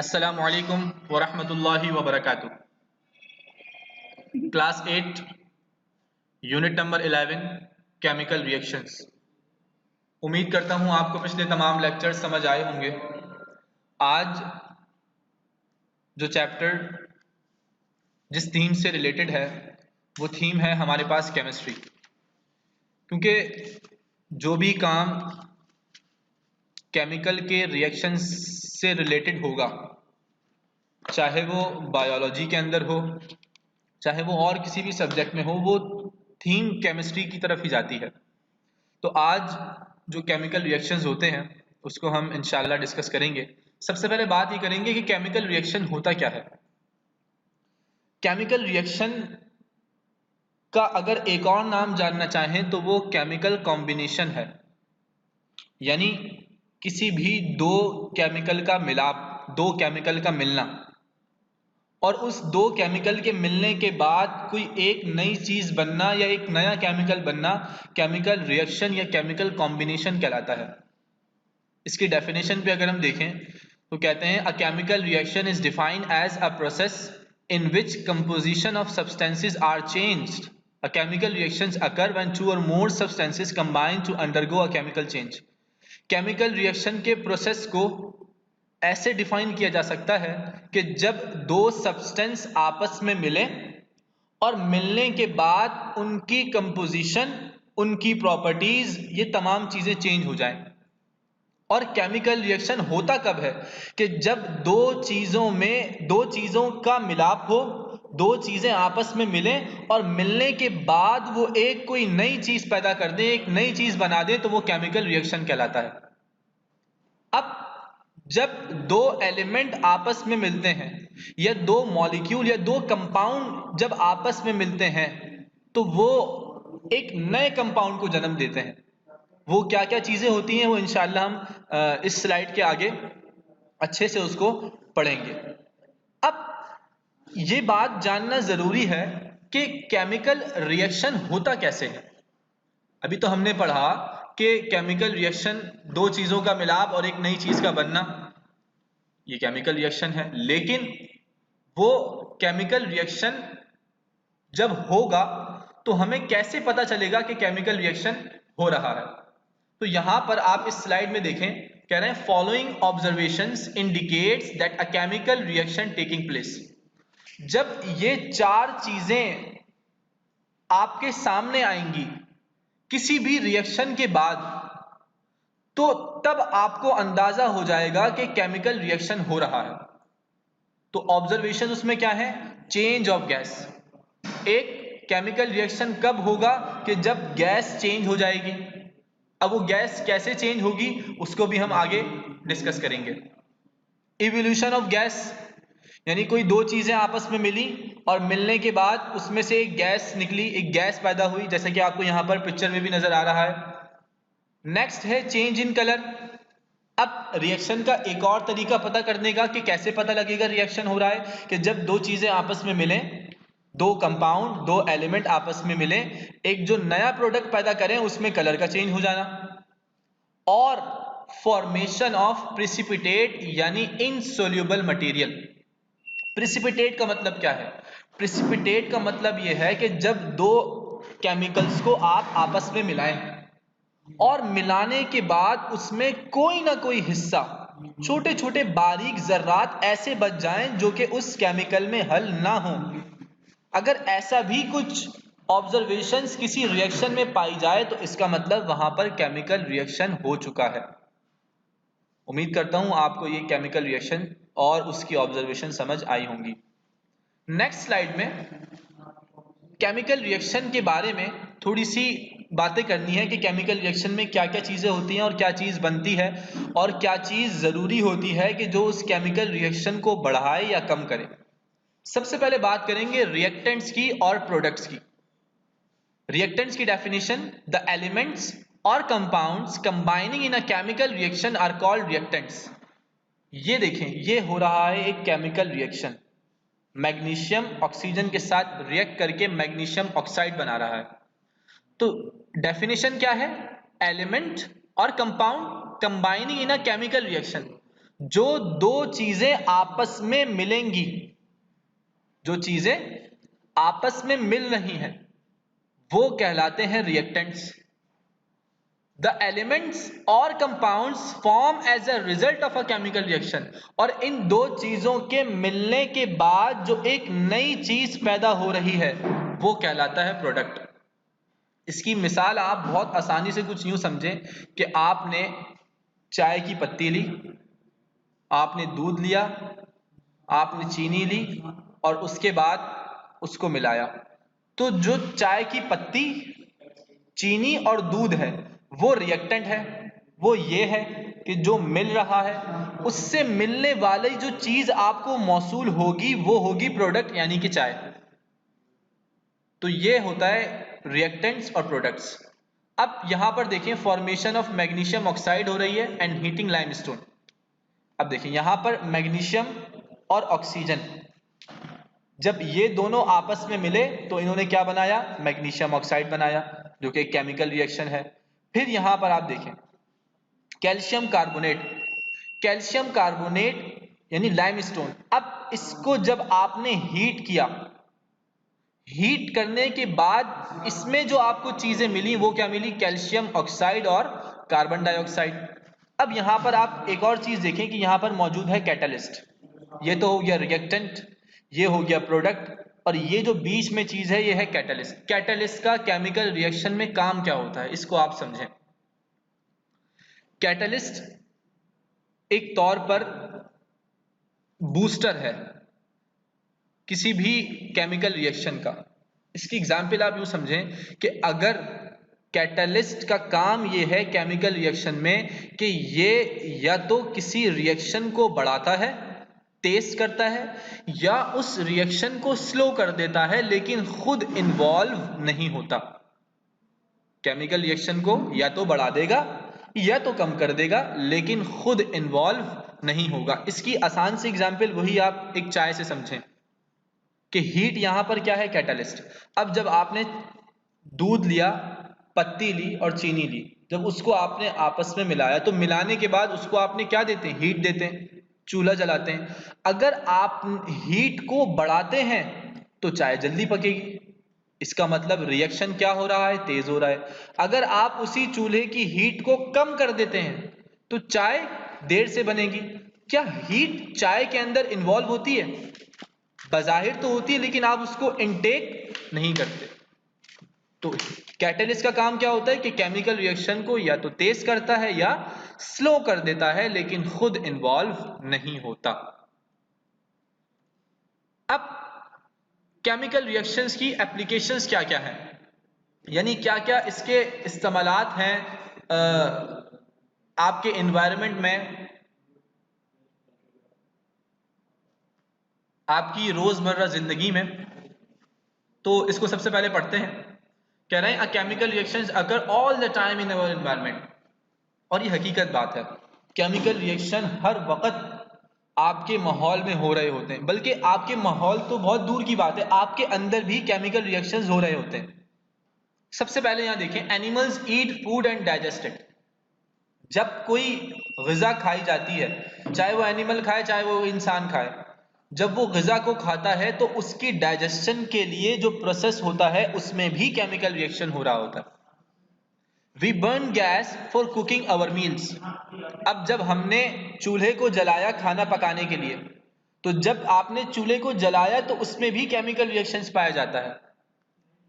अस्सलामु अलैकुम वरहमतुल्लाहि वबरकातुह। Class 8 unit number 11 chemical reactions. उम्मीद करता हूं आपको पिछले तमाम लेक्चर्स समझ आए होंगे। आज जो चैप्टर जिस थीम से रिलेटेड है वो थीम है हमारे पास केमिस्ट्री। क्योंकि जो भी काम केमिकल के रिएक्शंस से रिलेटेड होगा, चाहे वो बायोलॉजी के अंदर हो, चाहे वो और किसी भी सब्जेक्ट में हो, वो थीम केमिस्ट्री की तरफ ही जाती है। तो आज जो केमिकल रिएक्शंस होते हैं उसको हम इंशाल्लाह डिस्कस करेंगे। सबसे पहले बात ये करेंगे कि केमिकल रिएक्शन होता क्या है। केमिकल रिएक्शन का अगर एक और नाम जानना चाहें तो वो केमिकल कॉम्बिनेशन है, यानी किसी भी दो केमिकल का मिलाप, दो केमिकल का मिलना, और उस दो केमिकल के मिलने के बाद कोई एक नई चीज बनना या एक नया केमिकल बनना केमिकल रिएक्शन या केमिकल कॉम्बिनेशन कहलाता है। इसकी डेफिनेशन पे अगर हम देखें तो कहते हैं a chemical reaction is defined as a process in which composition of substances are changed. A chemical reactions occur when two or more substances combine to undergo a chemical change. Chemical reaction के प्रोसेस को ऐसे define किया जा सकता है कि जब दो सब्सटेंस आपस में मिले और मिलने के बाद उनकी कंपोजिशन, उनकी प्रॉपर्टीज, ये तमाम चीजें चेंज हो जाएं। और केमिकल रिएक्शन होता कब है कि जब दो चीजों का मिलाप हो, दो चीजें आपस में मिलें और मिलने के बाद वो एक कोई नई चीज पैदा कर दे, एक नई चीज बना दे, तो वो केमिकल रिएक्शन कहलाता है। अब जब दो एलिमेंट आपस में मिलते हैं या दो मॉलिक्यूल या दो कंपाउंड जब आपस में मिलते हैं तो वो एक नए कंपाउंड को जन्म देते हैं। वो क्या क्या चीजें होती हैं वो इंशाल्लाह हम इस स्लाइड के आगे अच्छे से उसको पढ़ेंगे। अब ये बात जानना जरूरी है कि केमिकल रिएक्शन होता कैसे है। अभी तो हमने पढ़ा कि केमिकल रिएक्शन दो चीजों का मिलाप और एक नई चीज का बनना, ये केमिकल रिएक्शन है। लेकिन वो केमिकल रिएक्शन जब होगा तो हमें कैसे पता चलेगा कि केमिकल रिएक्शन हो रहा है। तो यहां पर आप इस स्लाइड में देखें, कह रहे हैं following observations indicates that a chemical reaction taking place. जब ये चार चीजें आपके सामने आएंगी किसी भी रिएक्शन के बाद, तो तब आपको अंदाजा हो जाएगा कि केमिकल रिएक्शन हो रहा है। तो ऑब्जर्वेशन उसमें क्या है? Change of gas. एक केमिकल रिएक्शन कब होगा कि जब गैस चेंज हो जाएगी। अब वो गैस कैसे चेंज होगी उसको भी हम आगे डिस्कस करेंगे। इवोल्यूशन ऑफ गैस, यानी कोई दो चीजें आपस में मिली और मिलने के बाद उसमें से एक गैस निकली, एक गैस पैदा हुई, जैसे कि आपको यहां पर पिक्चर में भी नजर आ रहा है। नेक्स्ट है चेंज इन कलर। अब रिएक्शन का एक और तरीका पता करने का कि कैसे पता लगेगा रिएक्शन हो रहा है, कि जब दो चीजें आपस में मिलें, दो कंपाउंड, दो एलिमेंट आपस में मिले, एक जो नया प्रोडक्ट पैदा करें उसमें कलर का चेंज हो जाना, और फॉर्मेशन ऑफ प्रिसिपिटेट यानी इनसोल्यूबल मटेरियल। प्रिसिपिटेट का मतलब क्या है? प्रिसिपिटेट का मतलब यह है कि जब दो केमिकल्स को आप आपस में मिलाएं और मिलाने के बाद उसमें कोई ना कोई हिस्सा, छोटे छोटे बारीक जर्रात ऐसे बच जाएं जो कि उस केमिकल में हल ना हो। अगर ऐसा भी कुछ ऑब्जर्वेशंस किसी रिएक्शन में पाई जाए तो इसका मतलब वहां पर केमिकल रिएक्शन हो चुका है। उम्मीद करता हूं आपको ये केमिकल रिएक्शन और उसकी ऑब्जर्वेशन समझ आई होंगी। नेक्स्ट स्लाइड में केमिकल रिएक्शन के बारे में थोड़ी सी बातें करनी है कि केमिकल रिएक्शन में क्या क्या चीजें होती हैं और क्या चीज बनती है और क्या चीज जरूरी होती है कि जो उस केमिकल रिएक्शन को बढ़ाए या कम करे। सबसे पहले बात करेंगे रिएक्टेंट्स की और प्रोडक्ट्स की। रिएक्टेंट्स की डेफिनेशन, द एलिमेंट्स और compounds combining in a chemical reaction are called reactants. ये देखें, ये हो रहा है एक केमिकल रिएक्शन। मैग्नीशियम ऑक्सीजन के साथ रिएक्ट करके मैग्नीशियम ऑक्साइड बना रहा है। तो डेफिनेशन क्या है? एलिमेंट और compound combining in a chemical reaction. जो दो चीजें आपस में मिलेंगी, जो चीजें आपस में मिल रही हैं, वो कहलाते हैं रिएक्टेंट्स। द एलिमेंट्स और compounds form as a result of a chemical reaction, और इन दो चीजों के मिलने के बाद जो एक नई चीज पैदा हो रही है वो कहलाता है प्रोडक्ट। इसकी मिसाल आप बहुत आसानी से कुछ यूं समझें कि आपने चाय की पत्ती ली, आपने दूध लिया, आपने चीनी ली और उसके बाद उसको मिलाया। तो जो चाय की पत्ती, चीनी और दूध है वो रिएक्टेंट है। वो ये है कि जो मिल रहा है उससे मिलने वाली जो चीज आपको मौसूल होगी वो होगी प्रोडक्ट, यानी कि चाय। तो ये होता है रिएक्टेंट्स और प्रोडक्ट्स। अब यहां पर देखें, फॉर्मेशन ऑफ मैग्नीशियम ऑक्साइड हो रही है एंड हीटिंग लाइमस्टोन। अब देखिए यहां पर मैग्नीशियम और ऑक्सीजन, जब ये दोनों आपस में मिले तो इन्होंने क्या बनाया, मैग्नीशियम ऑक्साइड बनाया, जो कि एक केमिकल रिएक्शन है। फिर यहां पर आप देखें कैल्शियम कार्बोनेट, कैल्शियम कार्बोनेट यानी लाइमस्टोन। अब इसको जब आपने हीट किया, हीट करने के बाद इसमें जो आपको चीजें मिली वो क्या मिली, कैल्शियम ऑक्साइड और कार्बन डाइऑक्साइड। अब यहां पर आप एक और चीज देखें कि यहां पर मौजूद है कैटलिस्ट। ये तो हो गया रिएक्टेंट, ये हो गया प्रोडक्ट, और ये जो बीच में चीज है ये है कैटलिस्ट। कैटलिस्ट का केमिकल रिएक्शन में काम क्या होता है इसको आप समझें। कैटलिस्ट एक तौर पर बूस्टर है किसी भी केमिकल रिएक्शन का। इसकी एग्जाम्पल आप यूं समझें कि अगर कैटलिस्ट का काम ये है केमिकल रिएक्शन में कि ये या तो किसी रिएक्शन को बढ़ाता है, तेज करता है, या उस रिएक्शन को स्लो कर देता है, लेकिन खुद इन्वॉल्व नहीं होता। केमिकल रिएक्शन को या तो बढ़ा देगा या तो कम कर देगा, लेकिन खुद इन्वॉल्व नहीं होगा। इसकी आसान सी एग्जाम्पल वही आप एक चाय से समझें कि हीट यहां पर क्या है, कैटलिस्ट। अब जब आपने दूध लिया, पत्ती ली और चीनी ली, जब उसको आपने आपस में मिलाया तो मिलाने के बाद उसको आपने क्या देते हैं, हीट देते हैं, चूल्हा जलाते हैं। अगर आप हीट को बढ़ाते हैं तो चाय जल्दी पकेगी, इसका मतलब रिएक्शन क्या हो रहा है, तेज हो रहा है। अगर आप उसी चूल्हे की हीट को कम कर देते हैं तो चाय देर से बनेगी। क्या हीट चाय के अंदर इन्वॉल्व होती है? बज़ाहिर तो होती है, लेकिन आप उसको इनटेक नहीं करते। तो कैटलिस्ट का काम क्या होता है कि केमिकल रिएक्शन को या तो तेज करता है या स्लो कर देता है, लेकिन खुद इन्वॉल्व नहीं होता। अब केमिकल रिएक्शंस की एप्लीकेशंस क्या क्या हैं, यानी क्या क्या इसके इस्तेमालात हैं आपके एनवायरनमेंट में, आपकी रोजमर्रा जिंदगी में। तो इसको सबसे पहले पढ़ते हैं। कह रहे हैं a chemical reactions occur all the time in our environment. और ये हकीकत बात है, केमिकल रिएक्शन हर वक्त आपके माहौल में हो रहे होते हैं। बल्कि आपके माहौल तो बहुत दूर की बात है, आपके अंदर भी केमिकल रिएक्शंस हो रहे होते हैं। सबसे पहले यहां देखें, animals eat food and digest it. जब कोई ग़िज़ा खाई जाती है, चाहे वो एनिमल खाए चाहे वो इंसान खाए, जब वो ग़िज़ा को खाता है तो उसकी डाइजेशन के लिए जो प्रोसेस होता है उसमें भी केमिकल रिएक्शन हो रहा होता है। We burn gas for cooking our meals. अब जब हमने चूल्हे को जलाया खाना पकाने के लिए, तो जब आपने चूल्हे को जलाया तो उसमें भी केमिकल रिएक्शंस पाया जाता है।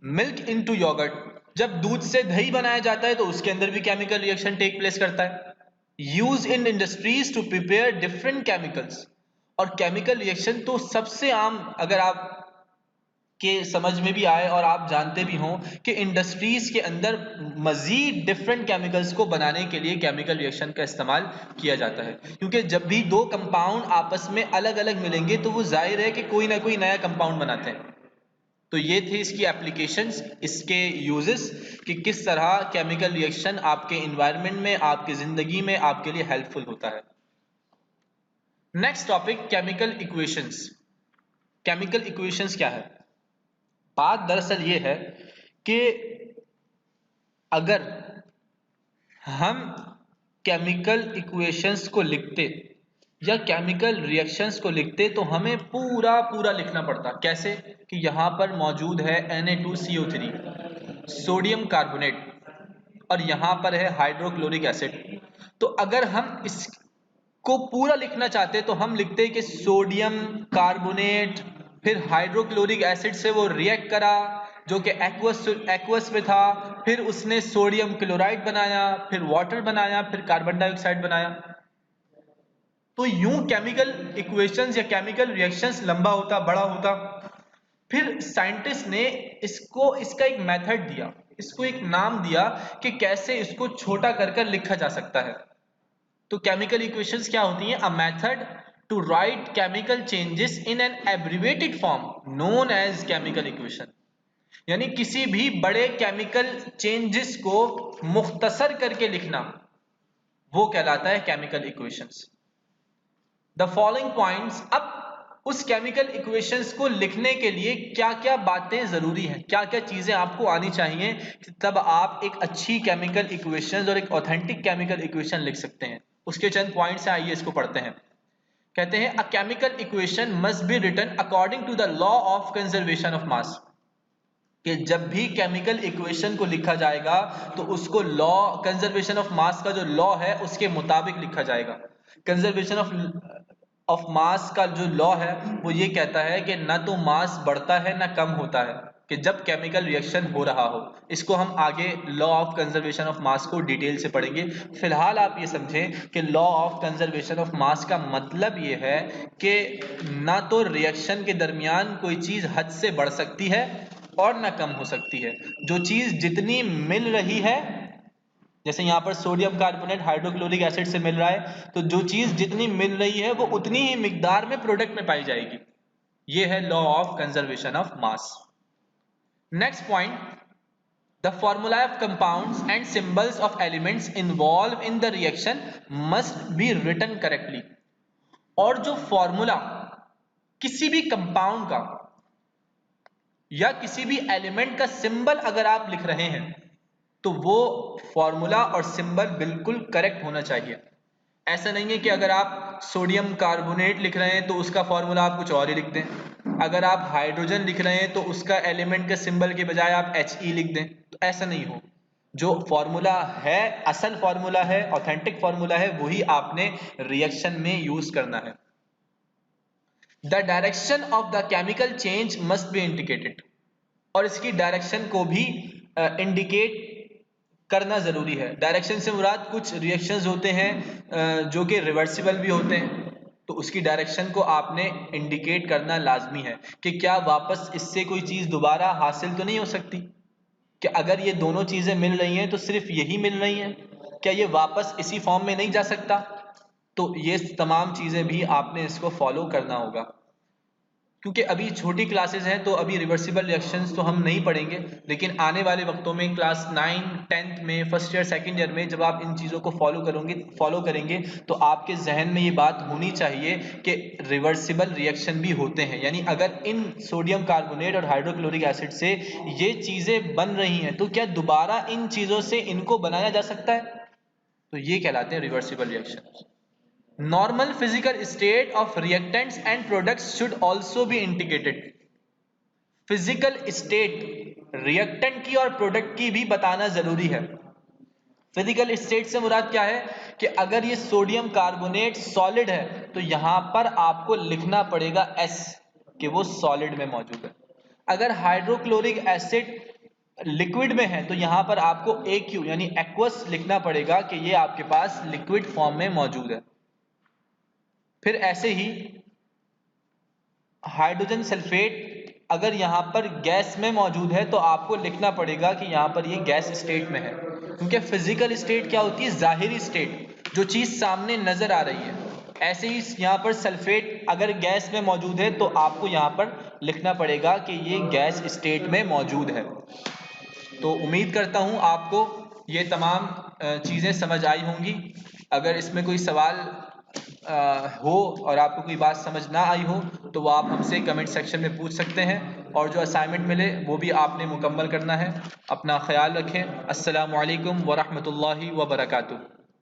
मिल्क इनटू योगर्ट, जब दूध से दही बनाया जाता है तो उसके अंदर भी केमिकल रिएक्शन टेक प्लेस करता है। Use in industries to prepare different chemicals. और केमिकल रिएक्शन तो सबसे आम, अगर आप के समझ में भी आए और आप जानते भी हों कि इंडस्ट्रीज के अंदर मजीद डिफरेंट केमिकल्स को बनाने के लिए केमिकल रिएक्शन का इस्तेमाल किया जाता है। क्योंकि जब भी दो कंपाउंड आपस में अलग अलग मिलेंगे तो वो जाहिर है कि कोई ना कोई नया कंपाउंड बनाते हैं। तो ये थे इसकी एप्लीकेशंस, इसके यूजेस, कि किस तरह केमिकल रिएक्शन आपके एनवायरनमेंट में, आपकी जिंदगी में आपके लिए हेल्पफुल होता है। Next topic, chemical equations. Chemical equations क्या है? बात दरअसल ये है कि अगर हम केमिकल इक्वेशंस को लिखते या केमिकल रिएक्शंस को लिखते तो हमें पूरा लिखना पड़ता। कैसे कि यहाँ पर मौजूद है Na2CO3 सोडियम कार्बोनेट और यहाँ पर है हाइड्रोक्लोरिक एसिड। तो अगर हम इसको पूरा लिखना चाहते तो हम लिखते कि सोडियम कार्बोनेट फिर हाइड्रोक्लोरिक एसिड से वो रिएक्ट करा जो कि एक्वस में था, फिर उसने सोडियम क्लोराइड बनाया, फिर वाटर बनाया, फिर कार्बन डाइऑक्साइड बनाया। तो यूं केमिकल इक्वेशंस या केमिकल रिएक्शंस लंबा होता, बड़ा होता। फिर साइंटिस्ट ने इसका एक मेथड दिया, इसको एक नाम दिया कि कैसे इसको छोटा कर लिखा जा सकता है। तो केमिकल इक्वेशंस क्या होती हैं? A method to write chemical changes in an abbreviated form known as chemical equation. यानी किसी भी बड़े केमिकल चेंजेस को मुख्तसर करके लिखना, वो कहलाता है chemical equations. The following points, अब उस केमिकल इक्वेशंस को लिखने के लिए क्या क्या बातें जरूरी हैं, क्या क्या चीजें आपको आनी चाहिए, तब आप एक अच्छी केमिकल इक्वेशंस और एक ऑथेंटिक केमिकल इक्वेशन लिख सकते हैं। उसके चंद पॉइंट्स हैं, आइए इसको पढ़ते हैं। कहते हैं a chemical equation must be written according to the law of conservation of mass. कि जब भी केमिकल इक्वेशन को लिखा जाएगा तो उसको लॉ, कंजर्वेशन ऑफ मास का जो लॉ है उसके मुताबिक लिखा जाएगा। कंजर्वेशन ऑफ मास का जो लॉ है वो ये कहता है कि ना तो मास बढ़ता है ना कम होता है कि जब केमिकल रिएक्शन हो रहा हो। इसको हम आगे लॉ ऑफ कंजर्वेशन ऑफ मास को डिटेल से पढ़ेंगे। फिलहाल आप ये समझें कि लॉ ऑफ कंजर्वेशन ऑफ मास का मतलब ये है कि ना तो रिएक्शन के दरमियान कोई चीज हद से बढ़ सकती है और ना कम हो सकती है। जो चीज जितनी मिल रही है, जैसे यहाँ पर सोडियम कार्बोनेट हाइड्रोक्लोरिक एसिड से मिल रहा है, तो जो चीज जितनी मिल रही है वो उतनी ही मिकदार में प्रोडक्ट में पाई जाएगी। ये है law of conservation of mass. Next point, the formula of compounds and symbols of elements involve in the reaction must be written correctly. और जो फॉर्मूला किसी भी कंपाउंड का या किसी भी एलिमेंट का सिंबल अगर आप लिख रहे हैं तो वो फॉर्मूला और सिंबल बिल्कुल करेक्ट होना चाहिए। ऐसा नहीं है कि अगर आप सोडियम कार्बोनेट लिख रहे हैं तो उसका फॉर्मूला आप कुछ और ही लिख दें, अगर आप हाइड्रोजन लिख रहे हैं तो उसका एलिमेंट के सिंबल के बजाय आप He लिख दें। तो ऐसा नहीं हो। जो फॉर्मूला है, असल फॉर्मूला है, ऑथेंटिक फॉर्मूला है, वही आपने रिएक्शन में यूज करना है। The direction of the chemical change must be indicated. और इसकी डायरेक्शन को भी इंडिकेट करना जरूरी है। डायरेक्शन से मुराद कुछ रिएक्शंस होते हैं जो कि रिवर्सिबल भी होते हैं, तो उसकी डायरेक्शन को आपने इंडिकेट करना लाजमी है कि क्या वापस इससे कोई चीज दोबारा हासिल तो नहीं हो सकती, कि अगर ये दोनों चीजें मिल रही हैं तो सिर्फ यही मिल रही हैं, क्या ये वापस इसी फॉर्म में नहीं जा सकता। तो ये तमाम चीजें भी आपने इसको फॉलो करना होगा। क्योंकि अभी छोटी क्लासेस हैं तो अभी रिवर्सिबल रिएक्शंस तो हम नहीं पढ़ेंगे, लेकिन आने वाले वक्तों में क्लास 9, 10th में, फर्स्ट ईयर सेकंड ईयर में जब आप इन चीज़ों को फॉलो करेंगे तो आपके जहन में ये बात होनी चाहिए कि रिवर्सिबल रिएक्शन भी होते हैं। यानी अगर इन सोडियम कार्बोनेट और हाइड्रोक्लोरिक एसिड से ये चीज़ें बन रही हैं तो क्या दोबारा इन चीज़ों से इनको बनाया जा सकता है, तो ये कहलाते हैं reversible reaction. Normal physical state of reactants and products should also be indicated। Physical state reactant की और प्रोडक्ट की भी बताना जरूरी है। फिजिकल स्टेट से मुराद क्या है कि अगर ये सोडियम कार्बोनेट सॉलिड है तो यहां पर आपको लिखना पड़ेगा S कि वो सॉलिड में मौजूद है। अगर हाइड्रोक्लोरिक एसिड लिक्विड में है तो यहां पर आपको AQ यानी एक्वस लिखना पड़ेगा कि ये आपके पास लिक्विड फॉर्म में मौजूद है। फिर ऐसे ही हाइड्रोजन सल्फेट अगर यहाँ पर गैस में मौजूद है तो आपको लिखना पड़ेगा कि यहाँ पर ये गैस स्टेट में है, क्योंकि फिजिकल स्टेट क्या होती है? जाहिरी स्टेट, जो चीज़ सामने नजर आ रही है। ऐसे ही यहाँ पर सल्फेट अगर गैस में मौजूद है तो आपको यहाँ पर लिखना पड़ेगा कि ये गैस स्टेट में मौजूद है। तो उम्मीद करता हूँ आपको ये तमाम चीज़ें समझ आई होंगी। अगर इसमें कोई सवाल हो और आपको कोई बात समझ ना आई हो तो वो आप हमसे कमेंट सेक्शन में पूछ सकते हैं, और जो असाइनमेंट मिले वो भी आपने मुकम्मल करना है। अपना ख्याल रखें। अस्सलामु अलैकुम वरहमतुल्लाहि वबरकातुहू।